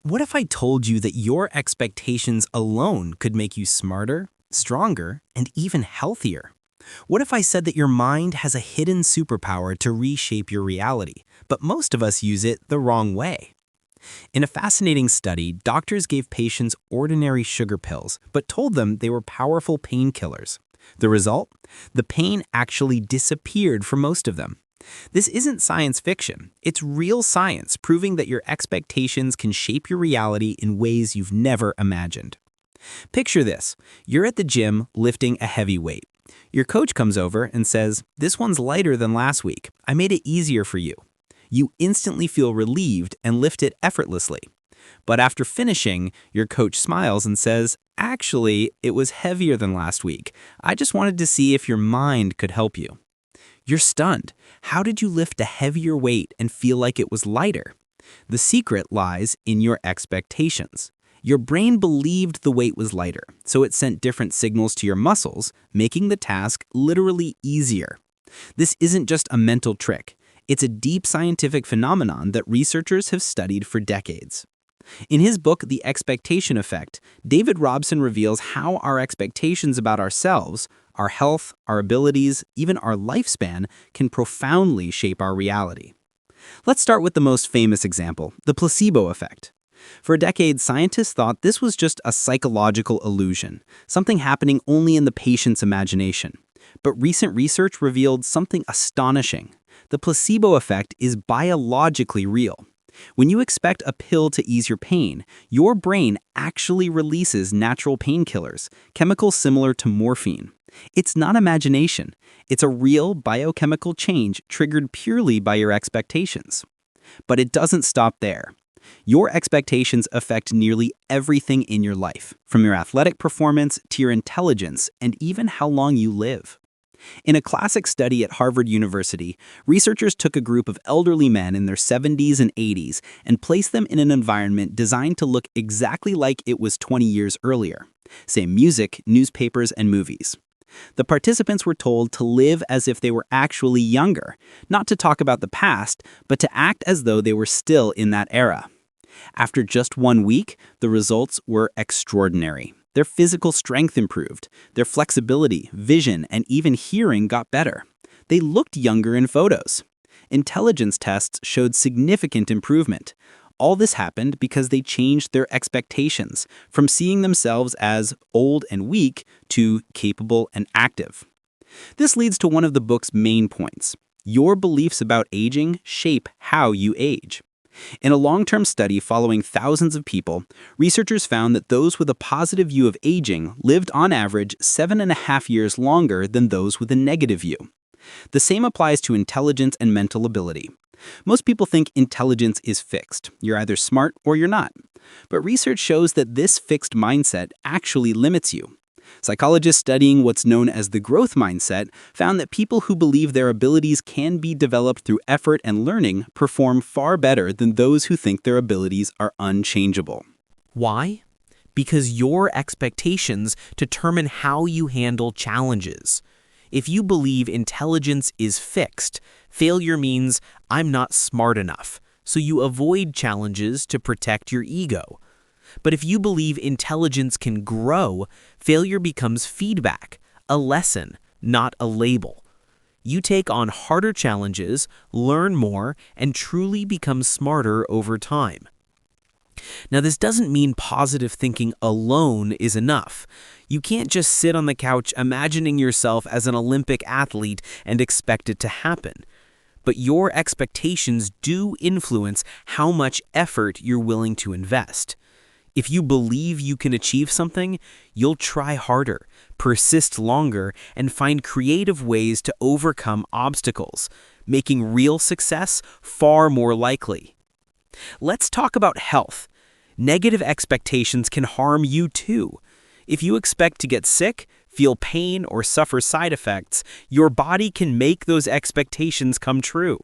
What if I told you that your expectations alone could make you smarter, stronger, and even healthier? What if I said that your mind has a hidden superpower to reshape your reality, but most of us use it the wrong way? In a fascinating study, doctors gave patients ordinary sugar pills, but told them they were powerful painkillers. The result? The pain actually disappeared for most of them. This isn't science fiction. It's real science proving that your expectations can shape your reality in ways you've never imagined. Picture this. You're at the gym lifting a heavy weight. Your coach comes over and says, "This one's lighter than last week. I made it easier for you." You instantly feel relieved and lift it effortlessly. But after finishing, your coach smiles and says, "Actually, it was heavier than last week. I just wanted to see if your mind could help you." You're stunned. How did you lift a heavier weight and feel like it was lighter? The secret lies in your expectations. Your brain believed the weight was lighter, so it sent different signals to your muscles, making the task literally easier. This isn't just a mental trick. It's a deep scientific phenomenon that researchers have studied for decades. In his book, The Expectation Effect, David Robson reveals how our expectations about ourselves, our health, our abilities, even our lifespan, can profoundly shape our reality. Let's start with the most famous example, the placebo effect. For decades, scientists thought this was just a psychological illusion, something happening only in the patient's imagination. But recent research revealed something astonishing. The placebo effect is biologically real. When you expect a pill to ease your pain, your brain actually releases natural painkillers, chemicals similar to morphine. It's not imagination. It's a real biochemical change triggered purely by your expectations. But it doesn't stop there. Your expectations affect nearly everything in your life, from your athletic performance to your intelligence and even how long you live. In a classic study at Harvard University, researchers took a group of elderly men in their 70s and 80s and placed them in an environment designed to look exactly like it was 20 years earlier. Same music, newspapers, and movies. The participants were told to live as if they were actually younger, not to talk about the past, but to act as though they were still in that era. After just 1 week, the results were extraordinary. Their physical strength improved, their flexibility, vision, and even hearing got better. They looked younger in photos. Intelligence tests showed significant improvement. All this happened because they changed their expectations from seeing themselves as old and weak to capable and active. This leads to one of the book's main points. Your beliefs about aging shape how you age. In a long-term study following thousands of people, researchers found that those with a positive view of aging lived on average 7.5 years longer than those with a negative view. The same applies to intelligence and mental ability. Most people think intelligence is fixed. You're either smart or you're not. But research shows that this fixed mindset actually limits you. Psychologists studying what's known as the growth mindset found that people who believe their abilities can be developed through effort and learning perform far better than those who think their abilities are unchangeable. Why? Because your expectations determine how you handle challenges. If you believe intelligence is fixed, failure means I'm not smart enough, so you avoid challenges to protect your ego. But if you believe intelligence can grow, failure becomes feedback, a lesson, not a label. You take on harder challenges, learn more, and truly become smarter over time. Now, this doesn't mean positive thinking alone is enough. You can't just sit on the couch imagining yourself as an Olympic athlete and expect it to happen. But your expectations do influence how much effort you're willing to invest. If you believe you can achieve something, you'll try harder, persist longer, and find creative ways to overcome obstacles, making real success far more likely. Let's talk about health. Negative expectations can harm you too. If you expect to get sick, feel pain, or suffer side effects, your body can make those expectations come true.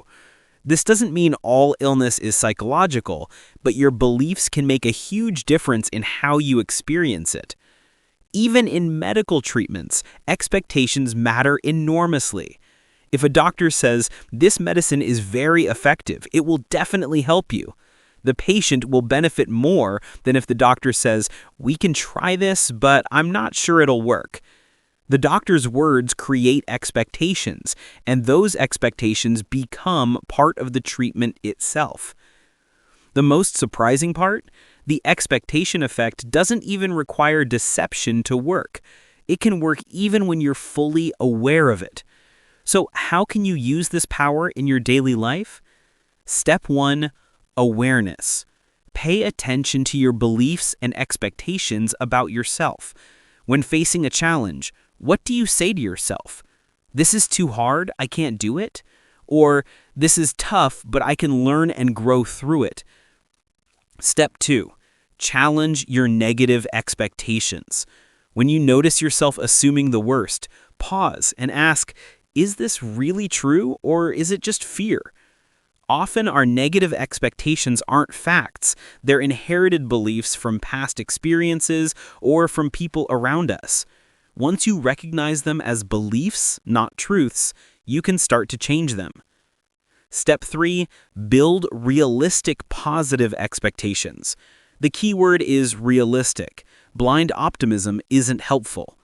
This doesn't mean all illness is psychological, but your beliefs can make a huge difference in how you experience it. Even in medical treatments, expectations matter enormously. If a doctor says, "This medicine is very effective, it will definitely help you," The patient will benefit more than if the doctor says, "We can try this, but I'm not sure it'll work." The doctor's words create expectations, and those expectations become part of the treatment itself. The most surprising part? The expectation effect doesn't even require deception to work. It can work even when you're fully aware of it. So how can you use this power in your daily life? Step 1, awareness. Pay attention to your beliefs and expectations about yourself. When facing a challenge, what do you say to yourself? "This is too hard, I can't do it." Or, "This is tough, but I can learn and grow through it." Step 2, challenge your negative expectations. When you notice yourself assuming the worst, pause and ask, is this really true or is it just fear? Often our negative expectations aren't facts, they're inherited beliefs from past experiences or from people around us. Once you recognize them as beliefs, not truths, you can start to change them. Step 3, build realistic positive expectations. The key word is realistic. Blind optimism isn't helpful.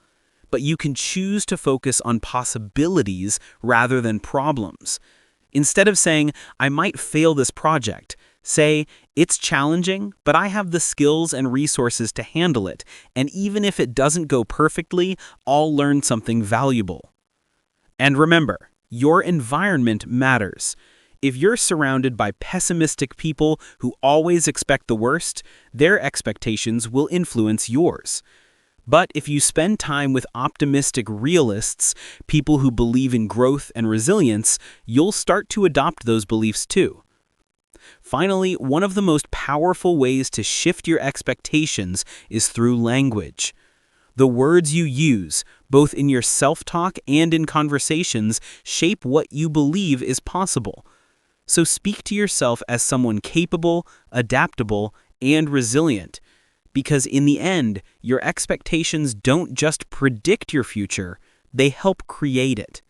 But you can choose to focus on possibilities rather than problems. Instead of saying, "I might fail this project," say, "It's challenging, but I have the skills and resources to handle it, and even if it doesn't go perfectly, I'll learn something valuable." And remember, your environment matters. If you're surrounded by pessimistic people who always expect the worst, their expectations will influence yours. But if you spend time with optimistic realists, people who believe in growth and resilience, you'll start to adopt those beliefs too. Finally, one of the most powerful ways to shift your expectations is through language. The words you use, both in your self-talk and in conversations, shape what you believe is possible. So speak to yourself as someone capable, adaptable, and resilient. Because in the end, your expectations don't just predict your future, they help create it.